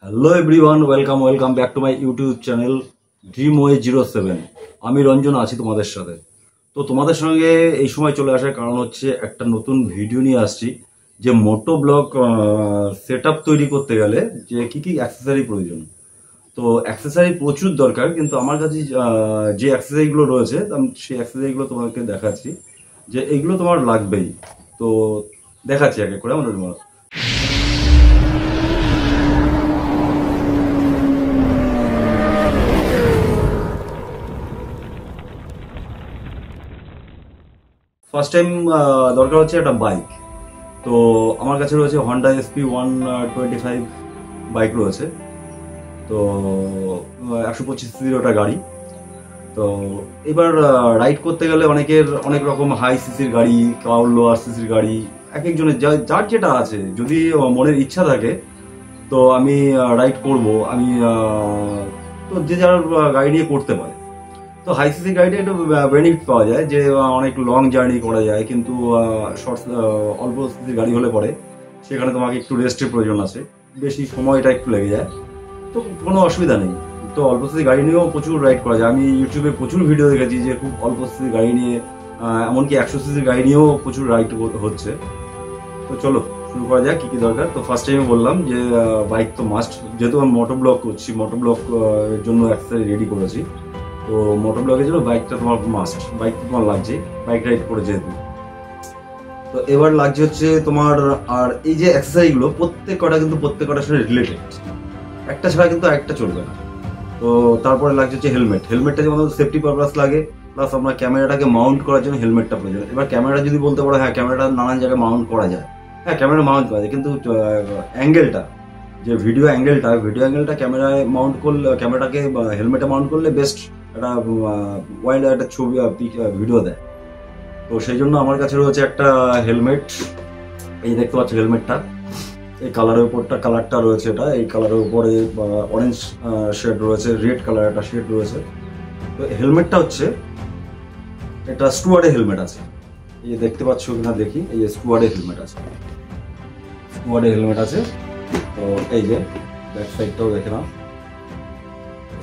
Hello everyone, welcome back to my YouTube channel Dreamway07। আমি রঞ্জন আছি তোমাদের সাথে। তো তোমাদের সঙ্গে এই সময় চলে আসার কারণ হচ্ছে একটা নতুন ভিডিও নিয়ে আসছি যে মোটো ব্লগ সেট আপ তৈরি করতে গেলে যে কি কি অ্যাক্সেসরি প্রয়োজন। তো অ্যাক্সেসরি প্রচুর দরকার, কিন্তু আমার কাছে যে অ্যাক্সেসরিগুলো রয়েছে আমি সেই অ্যাক্সেসরিগুলো তোমাকে দেখাচ্ছি যে এইগুলো তোমার লাগবেই। তো দেখাচ্ছি এক এক করে আমাদের। ফার্স্ট টাইম দরকার হচ্ছে একটা বাইক। তো আমার কাছে রয়েছে হন্ডা SP125 বাইক রয়েছে। তো 125 সিসির ওটা গাড়ি। তো এবার রাইড করতে গেলে অনেকের অনেক রকম হাই সিসির গাড়ি, কাউ লোয়ার সিসির গাড়ি, এক একজনের যার যেটা আছে। যদি মনের ইচ্ছা থাকে তো আমি রাইড করব, আমি তো যে যার গাড়ি নিয়ে করতে পারে। তো হাই সিসি গাড়িতে একটু বেনিফিট পাওয়া যায় যে অনেক লং জার্নি করা যায়, কিন্তু শর্ট অল্প সিসির গাড়ি হলে পরে সেখানে তোমাকে একটু রেস্টের প্রয়োজন আছে, বেশি সময়টা একটু লেগে যায়। তো কোনো অসুবিধা নেই। তো অল্প সিসি গাড়ি নিয়েও প্রচুর রাইড করা যায়। আমি ইউটিউবে প্রচুর ভিডিও দেখেছি যে খুব অল্প সিসি গাড়ি নিয়ে, এমনকি 100 সিসির গাড়ি নিয়েও প্রচুর রাইড হচ্ছে। তো চলো শুরু করা যাক কি কি দরকার। তো ফার্স্ট টাইমে বললাম যে বাইক তো মাস্ট, যেহেতু আমি মোটো ব্লগ করছি, মোটো ব্লগ এর জন্য অ্যাক্সেসরি রেডি করেছি। তো মোটর ব্লগের জন্য বাইকটা তোমার মাস্ট, বাইক তো তোমার লাগছে, বাইক রাইড করে যেহেতু। তো এবার লাগছে হচ্ছে তোমার, আর এই যে অ্যাক্সেসরিগুলো প্রত্যেক কটার সাথে রিলেটেড, একটা ছাড়া কিন্তু একটা চলবে না। তো তারপরে লাগছে হচ্ছে হেলমেট। হেলমেটটা যেমন সেফটি পারপাস লাগে, প্লাস আমরা ক্যামেরাটাকে মাউন্ট করার জন্য হেলমেটটা প্রয়োজন। এবার ক্যামেরা যদি বলতে পারো, হ্যাঁ ক্যামেরাটা নানান জায়গায় মাউন্ট করা যায়, হ্যাঁ ক্যামেরা মাউন্ট করা যায়, কিন্তু অ্যাঙ্গেলটা, যে ভিডিও অ্যাঙ্গেলটা ক্যামেরায় মাউন্ট করলে, ক্যামেরাটাকে হেলমেটে মাউন্ট করলে বেস্ট একটা ওয়াইল্ড একটা ছবি ভিডিও দেয়। তো সেই জন্য আমার কাছে রয়েছে একটা হেলমেট। এই দেখতে পাচ্ছ হেলমেটটা, এই কালারের উপরটা, কালারটা রয়েছে এটা, এই কালারের উপরে অরেঞ্জ শেড রয়েছে, রেড কালার একটা শেড রয়েছে। তো হেলমেটটা হচ্ছে এটা স্টুয়ার্ডের হেলমেট আছে, এই যে দেখতে পাচ্ছ কিনা দেখি, এই যে স্টুয়ার্ডের হেলমেট আছে, তো এই যে ব্যাক সাইডটাও দেখে নাও,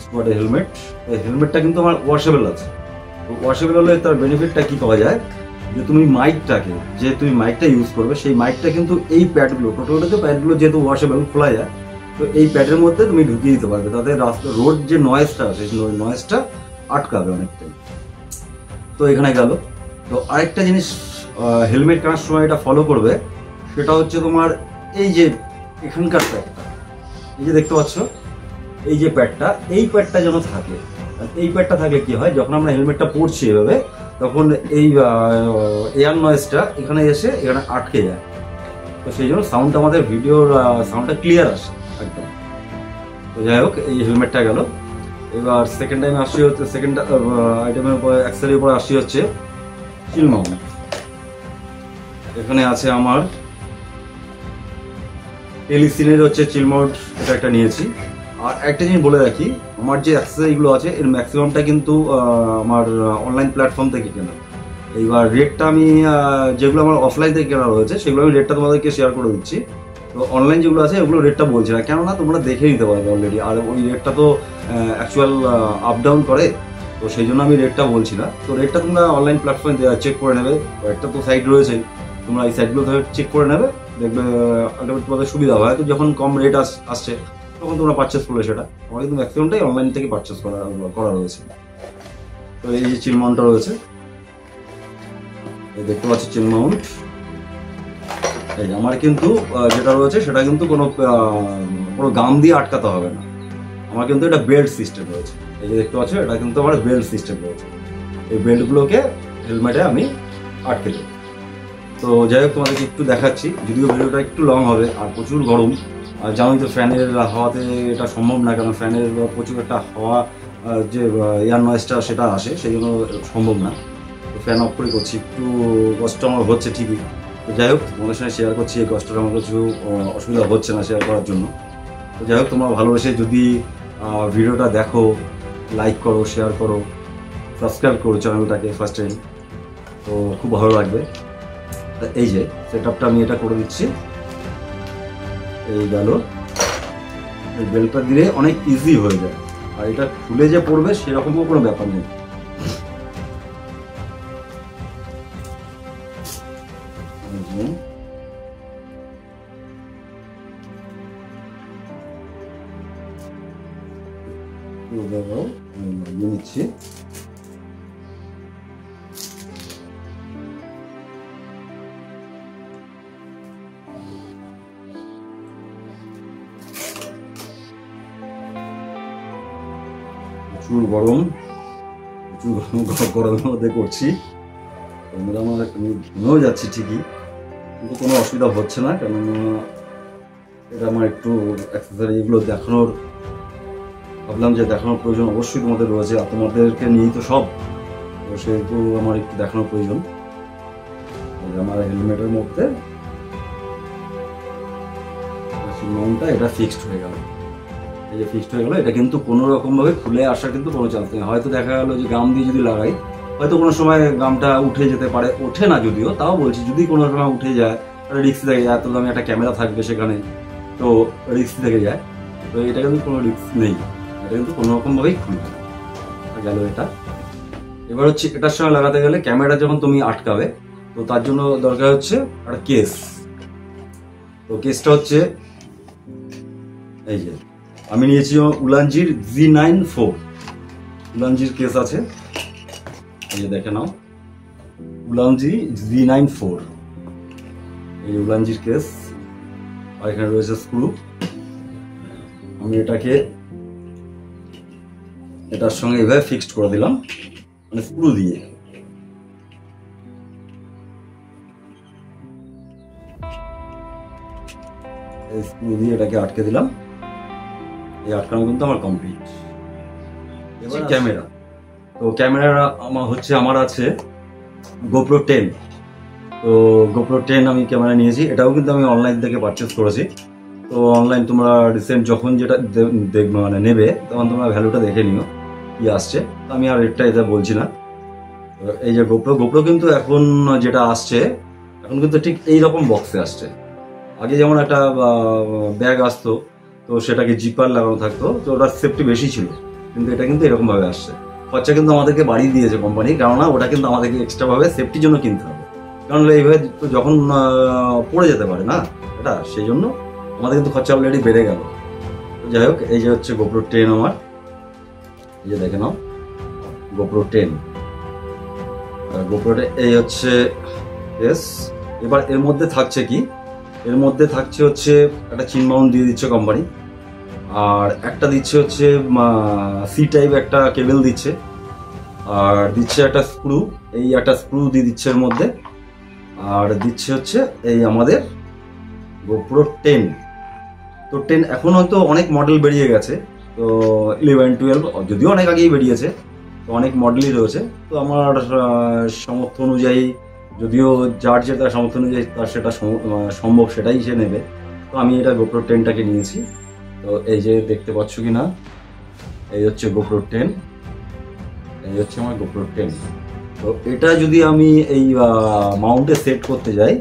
স্কোয়াডের হেলমেট। এই হেলমেটটা কিন্তু আমার ওয়াশেবল আছে। ওয়াশেবল হলে তার বেনিফিটটা কি পাওয়া যায়, যে তুমি মাইকটা ইউজ করবে, সেই মাইকটা কিন্তু এই প্যাডগুলো, টোটোতে প্যাডগুলো যেহেতু ওয়াশেবল, খোলা যায়, তো এই প্যাডের মধ্যে তুমি ঢুকিয়ে দিতে পারবে, তাতে রোড যে নয়েজটা আছে সেই নয়েজটা আটকাবে অনেকটাই। তো এখানে গেল। তো আরেকটা জিনিস হেলমেট কেনার সময় এটা ফলো করবে, সেটা হচ্ছে তোমার এই যে এখানকার প্যাডটা, এই যে দেখতে পাচ্ছ এই যে প্যাডটা, এই প্যাডটা যেন থাকে। এই প্যাডটা থাকলে কি হয়, যখন আমরা হেলমেটটা পরছি এভাবে, তখন এই এয়ার নয়েজটা এখানে এসে এখানে আটকে যায়। তো সেই জন্য সাউন্ডটা, আমাদের ভিডিওর সাউন্ডটা ক্লিয়ার আসে একদম। তো যাই হোক, এই হেলমেটটা গেল। এবার সেকেন্ড আইটেমের উপরে, অ্যাক্সেসরির উপরে আসছি হচ্ছে চিল মাউন্ট। এখানে আছে আমার টেলিসিনের হচ্ছে চিল মাউন্ট, এটা একটা নিয়েছি। আর একটা জিনিস বলে রাখি, আমার যে অ্যাক্সেসরিগুলো আছে এর ম্যাক্সিমামটা কিন্তু আমার অনলাইন প্ল্যাটফর্ম থেকে কেনা। এইবার রেটটা আমি যেগুলো আমার অফলাইন থেকে কেনা রয়েছে সেগুলো আমি রেটটা তোমাদেরকে শেয়ার করে দিচ্ছি। তো অনলাইন যেগুলো আছে ওগুলো রেটটা বলছি না, কেননা তোমরা দেখে নিতে পারবে অলরেডি, আর ওই রেটটা তো অ্যাকচুয়াল আপ ডাউন করে, তো সেই জন্য আমি রেটটা বলছি না। তো রেটটা তোমরা অনলাইন প্ল্যাটফর্মে চেক করে নেবে, একটা তো সাইট রয়েছে, তোমরা এই সাইটগুলো চেক করে নেবে, দেখবে তোমাদের সুবিধা হয়। তো যখন কম রেট আসছে তখন তোমরা পারচেস করলে সেটা, আমার কিন্তু ম্যাক্সিমামটাই অনলাইন থেকে পারচেস করা রয়েছে। তো এই যে চিল মাউন্টটা রয়েছে, এই দেখতে পাচ্ছি চিল মাউন্ট। এই আমার কিন্তু যেটা রয়েছে সেটা কিন্তু কোনো গাম দিয়ে আটকাতে হবে না, আমার কিন্তু এটা বেল্ট সিস্টেম রয়েছে। এই যে দেখতে পাচ্ছ, এটা কিন্তু আমার বেল্ট সিস্টেম রয়েছে, এই বেল্টগুলোকে হেলমেটে আমি আটকে দেবো। তো যাই হোক, তোমাদেরকে একটু দেখাচ্ছি, যদিও ভিডিওটা একটু লং হবে, আর প্রচুর গরম। আর জানোই তো ফ্যানের হাওয়াতে এটা সম্ভব না, কারণ ফ্যানের প্রচুর একটা হাওয়া, যে এয়ার নয়েজটা সেটা আসে, সেই জন্য সম্ভব না। তো ফ্যান অফ করে করছি, একটু কষ্ট আমার হচ্ছে ঠিকই। তো যাই হোক, তোমাদের সঙ্গে শেয়ার করছি, এই কষ্টটা আমার কিছু অসুবিধা হচ্ছে না শেয়ার করার জন্য। তো যাই হোক, তোমরা ভালোবেসে যদি ভিডিওটা দেখো, লাইক করো, শেয়ার করো, সাবস্ক্রাইব করো চ্যানেলটাকে ফার্স্ট টাইম, তো খুব ভালো লাগবে। এই যে সেট আপটা আমি এটা করে দিচ্ছি, এই গেল। বেল্টটা দিলে অনেক ইজি হয়ে যায়, আর এটা খুলে যে পড়বে সেরকমও কোনো ব্যাপার নেই। নিচ্ছি প্রচুর গরম, গরমের মধ্যে করছি। আমি ঘুমেও যাচ্ছি ঠিকই, কিন্তু কোনো অসুবিধা হচ্ছে না, কেননা এটা আমার একটু অ্যাক্সেসরি এগুলো দেখানোর ভাবলাম যে দেখানোর প্রয়োজন অবশ্যই তোমাদের রয়েছে, আর তোমাদেরকে নিয়েই তো সব, তো সেহেতু আমার একটু দেখানোর প্রয়োজন। আমার হেলমেটের মধ্যে মাউন্টটা এটা ফিক্সড হয়ে গেল, এই যে ফিক্সড হয়ে গেল। এটা কিন্তু কোনো রকমভাবে খুলে আসার কিন্তু কোনো চান্স নেই। হয়তো দেখা গেল যে গাম দিয়ে যদি লাগাই, হয়তো কোনো সময় গামটা উঠে যেতে পারে, ওঠে না যদিও, তাও বলছি যদি কোনো সময় উঠে যায় তাহলে রিস্ক থেকে যায়, এত দামি একটা ক্যামেরা থাকবে সেখানে, তো রিস্ক থেকে যায়। তো এটা কিন্তু কোনো রিস্ক নেই, এটা কিন্তু কোনো রকমভাবেই খুলবে গেল এটা। এবার হচ্ছে এটার সঙ্গে লাগাতে গেলে ক্যামেরা যখন তুমি আটকাবে, তো তার জন্য দরকার হচ্ছে একটা কেস। তো কেসটা হচ্ছে এই যে আমি নিয়েছি উলানজির G9-4, উলানজির কেস আছে, এই যে দেখে নাও উলানজি G9-4, এই উলানজির কেস, আর এখানে রয়েছে স্ক্রু। আমি এটাকে এটার সঙ্গে এভাবে ফিক্সড করে দিলাম, মানে স্ক্রু দিয়ে। এই স্ক্রু দিয়ে এটাকে আটকে দিলাম, এই আটকানো কিন্তু আমার কমপ্লিট। এবার ক্যামেরা, তো ক্যামেরা আমার আছে GoPro 10। তো GoPro 10 আমি ক্যামেরা নিয়েছি, এটাও কিন্তু আমি অনলাইন থেকে পারচেস করেছি। তো অনলাইন তোমরা রিসেন্ট যখন যেটা মানে নেবে তখন তোমরা ভ্যালুটা দেখে নিও কি আসছে, তো আমি আর রেটটা এটা বলছি না। এই যে GoPro কিন্তু এখন যেটা আসছে, এখন কিন্তু ঠিক এইরকম বক্সে আসছে। আগে যেমন একটা ব্যাগ আসতো, তো সেটাকে জিপার লাগানো থাকতো, তো ওটার সেফটি বেশি ছিল, কিন্তু এটা কিন্তু এরকম ভাবে আসছে। খরচা কিন্তু আমাদেরকে বাড়িয়ে দিয়েছে কোম্পানি, কেননা ওটা কিন্তু আমাদেরকে এক্সট্রা ভাবে সেফটির জন্য কিনতে হবে, কারণ এইভাবে যখন পড়ে যেতে পারে না এটা, সেই জন্য আমাদের কিন্তু খরচা অলরেডি বেড়ে গেল। যাই হোক, এই যে হচ্ছে GoPro 10 আমার, এই যে দেখে নাও GoPro 10, GoPro এই হচ্ছে এস। এবার এর মধ্যে থাকছে কি, এর মধ্যে থাকছে হচ্ছে একটা চিন মাউন্ট দিয়ে দিচ্ছে কোম্পানি, আর একটা দিচ্ছে হচ্ছে সি টাইপ একটা কেবল দিচ্ছে, আর দিচ্ছে একটা স্ক্রু, এই একটা স্ক্রু দিয়ে দিচ্ছে এর মধ্যে, আর দিচ্ছে হচ্ছে এই আমাদের GoPro 10। তো 10 এখন হয়তো অনেক মডেল বেরিয়ে গেছে, তো 11, 12 যদিও অনেক আগেই বেরিয়েছে, তো অনেক মডেলই রয়েছে। তো আমার সামর্থ্য অনুযায়ী, যদিও যার যেটা সামর্থ্য অনুযায়ী তার সেটা সম্ভব সেটাই সে নেবে, তো আমি এটা GoPro 10টাকে নিয়েছি। তো এই যে দেখতে পাচ্ছ কি না, এই হচ্ছে GoPro 10, এই হচ্ছে আমার GoPro 10। তো এটা যদি আমি এই মাউন্টে সেট করতে যাই,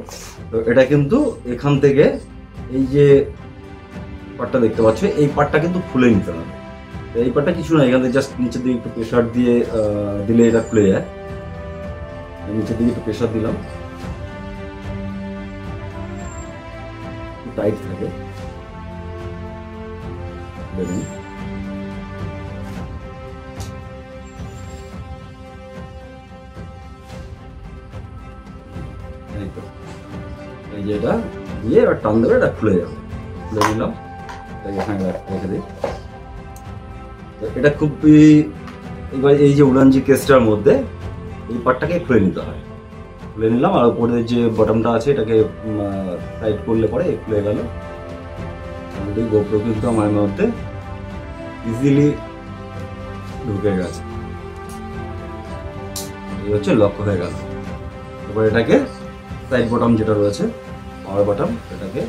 তো এটা কিন্তু এখান থেকে এই যে পার্টটা দেখতে পাচ্ছ, এই পার্টটা কিন্তু খুলে নিতে হবে। এই পার্টটা কিছু না, এখান থেকে জাস্ট নিচের দিকে একটু প্রেশার দিয়ে দিলে এটা খুলে যায়। নিচের দিকে একটু প্রেশার দিলাম, টাইট থাকে, দেখুন এই যে এটা দিয়ে এবার টান দেবে, এটা খুলে যাবে। খুলে নিলাম, এখানে রেখে দিই। এটা খুবই, এবার এই যে উলানজি কেসটার মধ্যে এই পার্টটাকে খুলে নিতে হয়। খুলে নিলাম, আর উপরে যে বটমটা আছে এটাকে টাইট করলে পরে খুলে গেল। GoPro কিন্তু আমার মধ্যে ইজিলি ঢুকে গেছে, এই হচ্ছে লক হয়ে গেল। এবার এটাকে সাইড বটম যেটা রয়েছে পাওয়ার বটম, এটাকে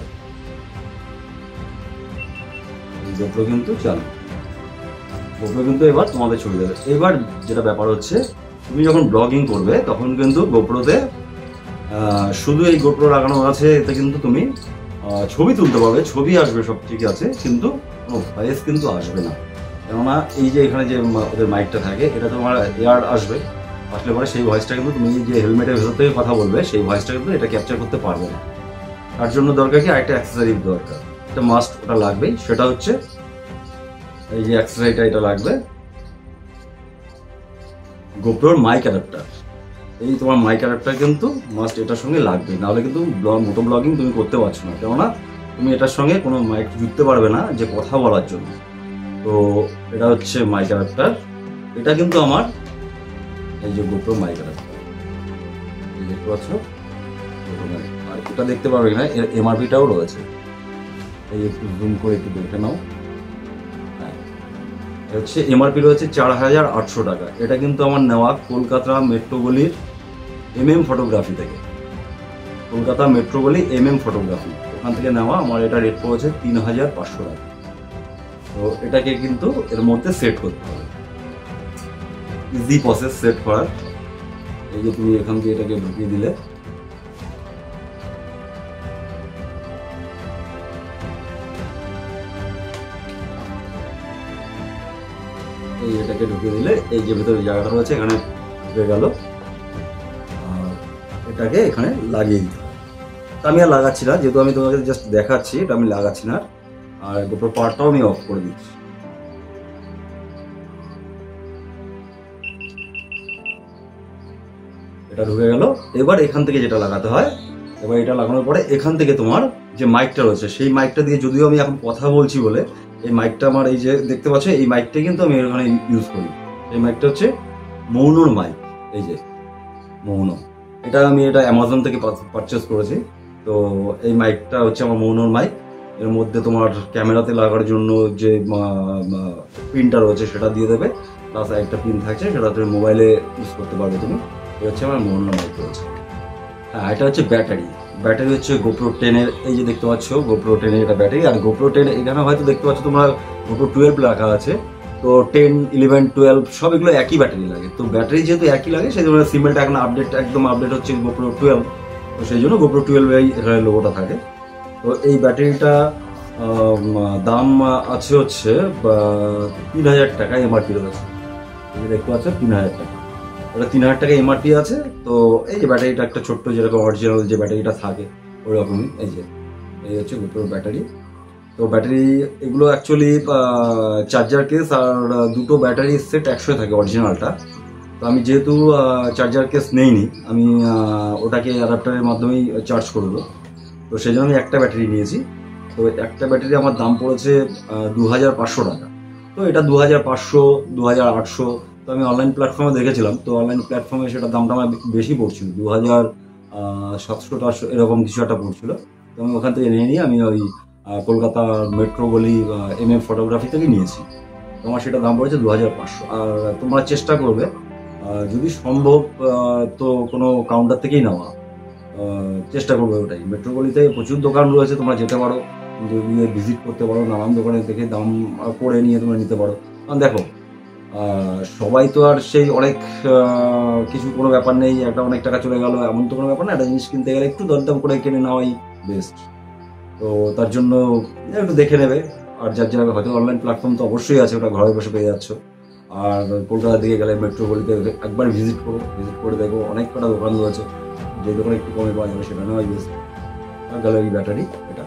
GoPro কিন্তু চালু, GoPro কিন্তু এবার তোমাদের ছবি দেবে। এবার যেটা ব্যাপার হচ্ছে, তুমি যখন ব্লগিং করবে তখন কিন্তু GoProতে শুধু এই GoPro লাগানো আছে, এতে কিন্তু তুমি ছবি তুলতে পারবে, ছবি আসবে, সব ঠিক আছে, কিন্তু কোনো ভয়েস কিন্তু আসবে না, কেননা এই যে এখানে যে ওদের মাইকটা থাকে এটা তোমার এয়ার আসবে, আসলে পরে সেই ভয়েসটা কিন্তু তুমি যে হেলমেটের ভেতর থেকে কথা বলবে সেই ভয়েসটা কিন্তু এটা ক্যাপচার করতে পারবে না। তার জন্য দরকার কি আরেকটা অ্যাক্সেসরি দরকার, এটা মাস্ট, ওটা লাগবেই। সেটা হচ্ছে এই যে অ্যাক্সেসরিটা, এটা লাগবে গোপ্রোর মাইক অ্যাডাপ্টার। এই তোমার মাইক অ্যাডাপ্টার কিন্তু মাস্ট এটার সঙ্গে লাগবে, নাহলে কিন্তু মোটো ব্লগিং তুমি করতে পারছো না, কেননা তুমি এটার সঙ্গে কোনো মাইক জুড়তে পারবে না যে কথা বলার জন্য। তো এটা হচ্ছে মাইক অ্যাডাপ্টার, এটা কিন্তু আমার এই যে গোপ্রো মাইক অ্যাডাপ্টার, এই দেখতে পাচ্ছ। আর এটা দেখতে পারবে না, এর এমআরপিটাও রয়েছে, এই একটু জুম করে একটু দেখে নাও। হচ্ছে এমআরপি রয়েছে 4800 টাকা। এটা কিন্তু আমার নেওয়া কলকাতা মেট্রো গলির ফটোগ্রাফি থেকে, কলকাতা মেট্রো গলি ফটোগ্রাফি, ওখান থেকে নেওয়া। আমার এটা রেট পড়েছে 3500 টাকা। তো এটাকে কিন্তু এর মধ্যে সেট করতে হবে, ইজি প্রসেস সেট করার। এই যে তুমি এখান থেকে এটাকে ঢুকিয়ে দিলে, এই এটাকে ঢুকিয়ে দিলে এই যে ভেতরে জায়গাটা রয়েছে এখানে ঢুকে গেল, আর এটাকে এখানে লাগিয়ে দিতে হবে। আমি আর লাগাচ্ছি না, যেহেতু আমি তোমাকে জাস্ট দেখাচ্ছি, এটা আমি লাগাচ্ছি না। আর গোপ্রো পাওয়ারটাও আমি অফ করে দিচ্ছি। এটা ঢুকে গেল। এবার এখান থেকে যেটা লাগাতে হয়, এবার এটা লাগানোর পরে এখান থেকে তোমার যে মাইকটা রয়েছে সেই মাইকটা দিয়ে, যদিও আমি এখন কথা বলছি বলে এই মাইকটা আমার এই যে দেখতে পাচ্ছ এই মাইকটা কিন্তু আমি এখানে ইউজ করি। এই মাইকটা হচ্ছে মৌনোর মাইক, এই যে মৌনো, এটা আমি এটা অ্যামাজন থেকে পারচেস করেছি। তো এই মাইকটা হচ্ছে আমার মৌনোর মাইক। এর মধ্যে তোমার ক্যামেরাতে লাগার জন্য যে পিনটা রয়েছে সেটা দিয়ে দেবে, প্লাস একটা পিন থাকছে সেটা তুমি মোবাইলে ইউজ করতে পারবে তুমি। এটা হচ্ছে আমার মৌনো মাইক রয়েছে। হ্যাঁ, এটা হচ্ছে ব্যাটারি। ব্যাটারি হচ্ছে গোপ্রো 10-এর, এই যে দেখতে পাচ্ছ গোপ্রো 10-এর এটা ব্যাটারি। আর গোপ্রো 10 এখানে হয়তো দেখতে পাচ্ছ তোমরা গোপ্রো 12 রাখা আছে। তো 10, 11, 12 সব এগুলো একই ব্যাটারি লাগে। তো ব্যাটারি যেহেতু একই লাগে সেই জন্য সিমেন্টটা এখন একদম আপডেট হচ্ছে গোপ্রো 12। তো সেই জন্য গোপ্রো 12 এখানে লোগোটা থাকে। তো এই ব্যাটারিটা দাম আছে হচ্ছে 3000 টাকা এমআরপি রয়েছে। এই যে দেখতে পাচ্ছ 3000 টাকা, ওটা 3000 টাকা এমআরপি আছে। তো এই যে ব্যাটারিটা একটা ছোট্ট যেরকম অরিজিনাল যে ব্যাটারিটা থাকে ওরকমই, এই হচ্ছে গোপ্রোর ব্যাটারি। তো ব্যাটারি এগুলো অ্যাকচুয়ালি চার্জার কেস আর দুটো ব্যাটারি সেট একসাথে থাকে অরিজিনালটা। তো আমি যেহেতু চার্জার কেস নেইনি, আমি ওটাকে অ্যাডাপ্টারের মাধ্যমেই চার্জ করবো। তো সেই জন্য আমি একটা ব্যাটারি নিয়েছি। তো একটা ব্যাটারি আমার দাম পড়েছে 2500 টাকা। তো এটা 2500, 2800। তো আমি অনলাইন প্ল্যাটফর্মে দেখেছিলাম, তো অনলাইন প্ল্যাটফর্মে সেটা দামটা আমার বেশি পড়ছিল, 2700-800 এরকম কিছু একটা পড়ছিল। তো আমি ওখান থেকে নিয়ে আমি ওই কলকাতা মেট্রো গলি ফটোগ্রাফি থেকে নিয়েছি। তোমার সেটা দাম পড়েছে 2500। আর তোমরা চেষ্টা করবে যদি সম্ভব তো কোনো কাউন্টার থেকেই নেওয়া চেষ্টা করবে। ওটাই মেট্রো গলিতে প্রচুর দোকান রয়েছে, তোমরা যেতে পারো, গিয়ে ভিজিট করতে পারো, নানান দোকানে থেকে দাম করে নিয়ে তোমরা নিতে পারো। কারণ দেখো সবাই তো আর সেই অনেক কিছু কোনো ব্যাপার নেই, একটা অনেক টাকা চলে গেল এমন তো কোনো ব্যাপার না। একটা জিনিস কিনতে গেলে একটু দরদাম করে কিনে নেওয়াই বেস্ট। তো তার জন্য একটু দেখে নেবে। আর যার যারা হয়তো অনলাইন প্ল্যাটফর্ম তো অবশ্যই আছে, ওটা ঘরে বসে পেয়ে যাচ্ছ। আর কলকাতার দিকে গেলে মেট্রো গলিতে একবার ভিজিট করে দেখো, অনেক কটা দোকান রয়েছে, যে দোকানে একটু কমে পাওয়া যাবে সেটা নেওয়াই বেস্ট। আর গেল এই ব্যাটারি এটা।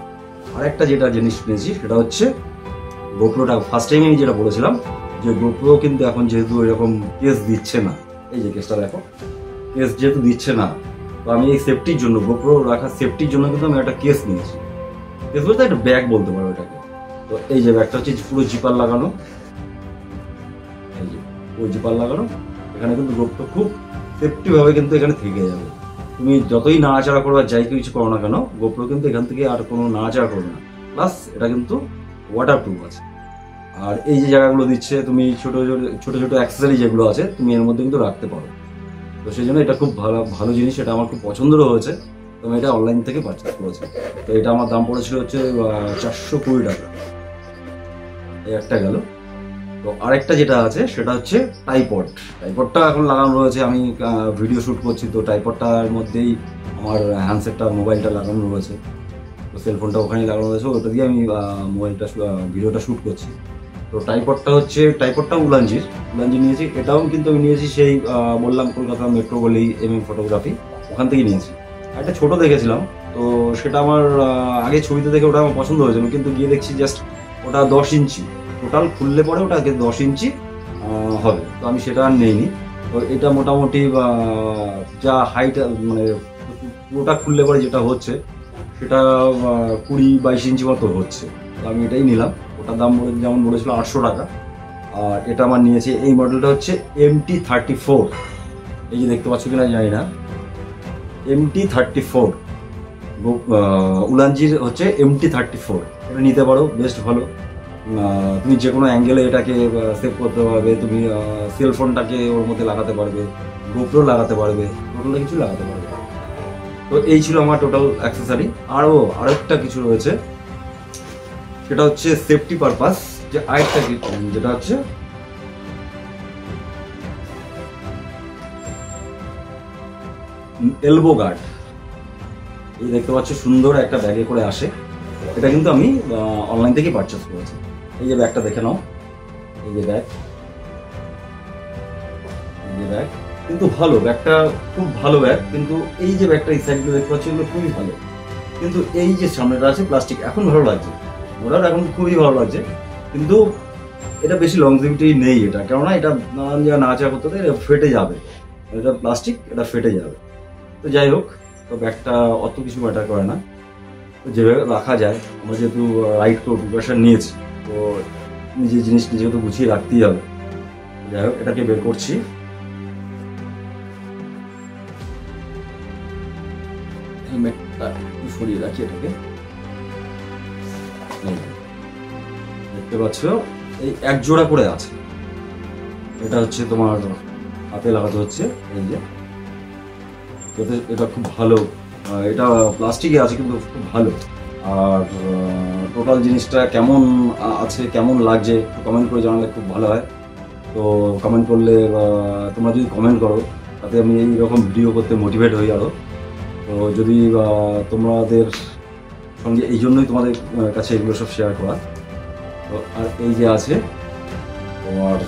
আর একটা যেটা জিনিস নিয়েছি সেটা হচ্ছে গোপ্রোটা। ফার্স্ট টাইম আমি যেটা বলেছিলাম যে গোপ্রো কিন্তু এখন যেহেতু এরকম কেস দিচ্ছে না, এই যে কেসটা দেখো, কেস যেহেতু দিচ্ছে না, তো আমি এই সেফটির জন্য, গোপ্রো রাখার সেফটির জন্য কিন্তু আমি একটা কেস নিয়েছি। কেস বলতে একটা ব্যাগ বলতে পারো এটাকে। তো এই যে ব্যাগটা হচ্ছে পুরো জিপার লাগানো, এই যে পুরো জিপার লাগানো। এখানে কিন্তু গোপ্রো খুব সেফটি ভাবে কিন্তু এখানে থেকে যাবে। তুমি যতই নাড়াচাড়া করো আর যাই কিছু করো না কেন, গোপ্রো কিন্তু এখান থেকে আর কোনো নাড়াচাড়া করবে না। প্লাস এটা কিন্তু ওয়াটার প্রুফ আছে। আর এই যে জায়গাগুলো দিচ্ছে, তুমি ছোট ছোট অ্যাক্সেসরি যেগুলো আছে তুমি এর মধ্যে কিন্তু রাখতে পারো। তো সেই জন্য এটা খুব ভালো জিনিস, এটা আমার খুব পছন্দেরও হয়েছে। তো আমি এটা অনলাইন থেকে পারচেস করেছি। তো এটা আমার দাম পড়েছিল হচ্ছে 420 টাকা, এই একটা গেল। তো আরেকটা যেটা আছে সেটা হচ্ছে টাইপডটা এখন লাগানো রয়েছে। আমি ভিডিও শ্যুট করছি, তো টাইপডটার মধ্যেই আমার হ্যান্ডসেটটা মোবাইলটা লাগানো রয়েছে। তো সেলফোনটা ওখানেই লাগানো রয়েছে, ওটা দিয়ে আমি মোবাইলটা ভিডিওটা শ্যুট করছি। তো ট্রাইপডটা উলানজির নিয়েছি। এটাও কিন্তু আমি নিয়েছি সেই বললাম কলকাতা মেট্রো গলি ফটোগ্রাফি, ওখান থেকে নিয়েছি। একটা ছোট দেখেছিলাম, তো সেটা আমার আগে ছবিতে দেখে ওটা আমার পছন্দ হয়েছিল, কিন্তু গিয়ে দেখছি জাস্ট ওটা 10 ইঞ্চি, টোটাল খুললে পরে ওটা 10 ইঞ্চি হবে। তো আমি সেটা আর নেইনি। তো এটা মোটামুটি যা হাইট মানে পুরোটা খুললে পরে যেটা হচ্ছে সেটা 20-22 ইঞ্চি মতো হচ্ছে। তো আমি এটাই নিলাম। ওটার দাম যেমন বলেছিল 800 টাকা। আর এটা আমার নিয়েছে, এই মডেলটা হচ্ছে MT34। এই যে দেখতে পাচ্ছ কিনা জানি না, MT34 উলানজির হচ্ছে MT34। এটা নিতে পারো, বেস্ট ভালো। তুমি যে কোনো অ্যাঙ্গেলে এটাকে সেভ করতে পারবে, তুমি সেলফোনটাকে ওর মধ্যে লাগাতে পারবে, গোপ্রো লাগাতে পারবে, টোটাল কিছু লাগাতে পারবে। তো এই ছিল আমার টোটাল অ্যাক্সেসরি। আরেকটা কিছু রয়েছে, সেটা হচ্ছে সেফটি পারপাস, যে আরেকটা যেটা হচ্ছে এলবো গার্ড। এই দেখতে পাচ্ছ সুন্দর একটা ব্যাগে করে আসে। এটা কিন্তু আমি অনলাইন থেকেই পারচেস করেছি। এই যে ব্যাগটা দেখে নাও, এই যে ব্যাগ কিন্তু ভালো, ব্যাগটা খুব ভালো ব্যাগ। কিন্তু এই যে ব্যাগটা এই সাইডগুলো দেখতে পাচ্ছি এগুলো খুবই ভালো, কিন্তু এই যে সামনেটা আছে প্লাস্টিক, এখন ভালো লাগছে, ওটাও এখন খুবই ভালো লাগছে, কিন্তু এটা বেশি লংজিভিটি নেই এটা, কেননা এটা নানান জায়গায় নাচা করতে এটা ফেটে যাবে, এটা প্লাস্টিক, এটা ফেটে যাবে। তো যাই হোক, তো ব্যাগটা অত কিছু ম্যাটার করে না, তো যেভাবে রাখা যায়। আমরা যেহেতু রাইড করে প্রিপারেশন নিয়েছি, তো নিজের জিনিস যেহেতু গুছিয়ে রাখতেই হবে। যাই হোক, এটাকে বের করছি। হেলমেটটা একটু সরিয়ে রাখি এটাকে। দেখতে পাচ্ছ এই এক জোড়া করে আছে, এটা হচ্ছে তোমার হাতে লাগাতে হচ্ছে। এই যে এটা খুব ভালো, এটা প্লাস্টিকে আছে কিন্তু খুব ভালো। আর টোটাল জিনিসটা কেমন আছে, কেমন লাগছে কমেন্ট করে জানালে খুব ভালো হয়। তো কমেন্ট করলে, তোমরা যদি কমেন্ট করো, তাতে আমি এইরকম ভিডিও করতে মোটিভেট হই আরও। তো যদি তোমাদের সঙ্গে এই জন্যই তোমাদের কাছে এগুলো সব শেয়ার করা। তো আর এই যে আছে তোমার,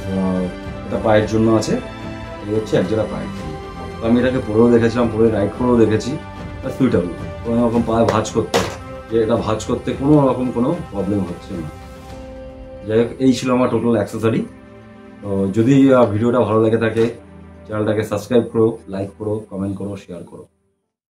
এটা পায়ের জন্য আছে, এই হচ্ছে একজোড়া পায়ের জন্য। তো আমি এটাকে পরেও দেখেছিলাম, পরে রাইড করেও দেখেছি, সুইটেবল, কোনো রকম পায়ে ভাঁজ করতে, যে এটা ভাঁজ করতে কোনো রকম কোনো প্রবলেম হচ্ছে না। যাই হোক, এই ছিল আমার টোটাল অ্যাক্সেসরি। তো যদি ভিডিওটা ভালো লেগে থাকে, চ্যানেলটাকে সাবস্ক্রাইব করো, লাইক করো, কমেন্ট করো, শেয়ার করো।